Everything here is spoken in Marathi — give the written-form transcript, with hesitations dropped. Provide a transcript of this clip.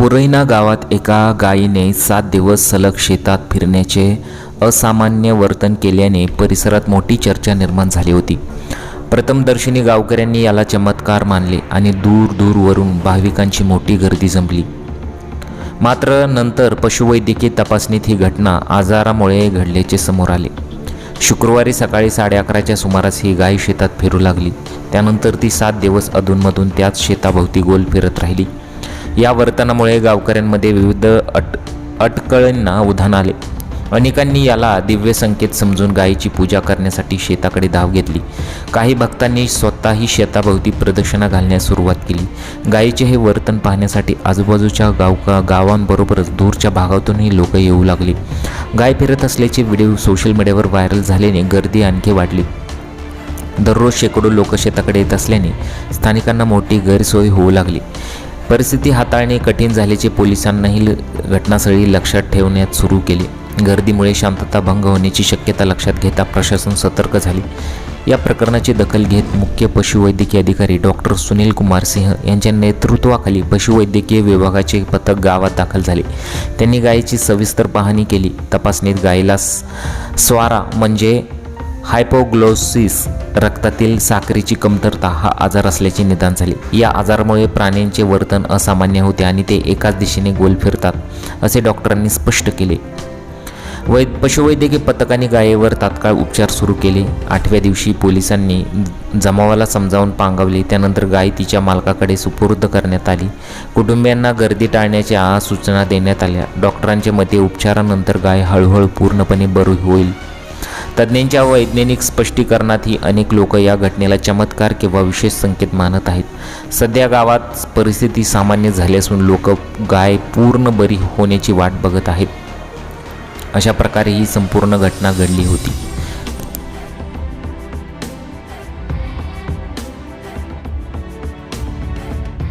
पुरैना गावात एका गायीने 7 दिवस सलग शेतात फिरण्याचे असामान्य वर्तन केल्याने परिसरात मोठी चर्चा निर्माण झाली होती. प्रथमदर्शनी गावकऱ्यांनी याला चमत्कार मानले आणि दूरवरून भाविकांची मोठी गर्दी जमली. मात्र नंतर पशुवैद्यकीय तपासणीत ही घटना आजारामुळे घडल्याचे समोर आले. शुक्रवारी सकाळी 11:30च्या सुमारास ही गाय शेतात फिरू लागली. त्यानंतर ती 7 दिवस अधूनमधून त्याच शेताभोवती गोल फिरत राहिली. या वर्तनामुळे गावकऱ्यांमध्ये विविध अटकळींना उधाण आले. अनेकांनी याला दिव्य संकेत समजून गायीची पूजा करण्यासाठी शेताकडे धाव घेतली. काही भक्तांनी स्वतःही शेताभोवती प्रदक्षिणा घालण्यास सुरुवात केली. गायीचे हे वर्तन पाहण्यासाठी आजूबाजूच्या गावांबरोबरच दूरच्या भागातूनही लोक येऊ लागले. गाय फिरत असल्याचे व्हिडिओ सोशल मीडियावर व्हायरल झाल्याने गर्दी आणखी वाढली. दररोज शेकडो लोक शेताकडे येत असल्याने स्थानिकांना मोठी गैरसोय होऊ लागली. परिस्थिती हाताळणे कठीण झाल्याचे पोलिसांनाही घटनास्थळी लक्षात ठेवण्यात सुरू केले. गर्दीमुळे शांतता भंग होण्याची शक्यता लक्षात घेता प्रशासन सतर्क झाले. या प्रकरणाची दखल घेत मुख्य पशुवैद्यकीय अधिकारी डॉक्टर सुनील कुमार सिंह यांच्या नेतृत्वाखाली पशुवैद्यकीय विभागाचे पथक गावात दाखल झाले. त्यांनी गायीची सविस्तर पाहणी केली. तपासणीत गायीला स्वारा म्हणजे हायपोग्लोसिस, रक्तातील साखरेची कमतरता हा आजार असल्याचे निदान झाले. या आजारामुळे प्राण्यांचे वर्तन असामान्य होते आणि ते एकाच दिशेने गोल फिरतात, असे डॉक्टरांनी स्पष्ट केले. पशुवैद्यकीय पथकाने गायीवर तात्काळ उपचार सुरू केले. 8व्या दिवशी पोलिसांनी जमावाला समजावून पांगवले. त्यानंतर गाय तिच्या मालकाकडे सुपूर्द करण्यात आली. कुटुंबियांना गर्दी टाळण्याच्या सूचना देण्यात आल्या. डॉक्टरांच्या मते उपचारानंतर गाय हळूहळू पूर्णपणे बरी होईल. तज्ज्ञांच्या वैज्ञानिक स्पष्टीकरणातही अनेक लोक या घटनेला चमत्कार किंवा विशेष संकेत मानत आहेत. सध्या गावात परिस्थिती सामान्य झाली असून लोक गाय पूर्ण बरी होण्याची वाट बघत आहेत. अशा प्रकारे ही संपूर्ण घटना घडली होती.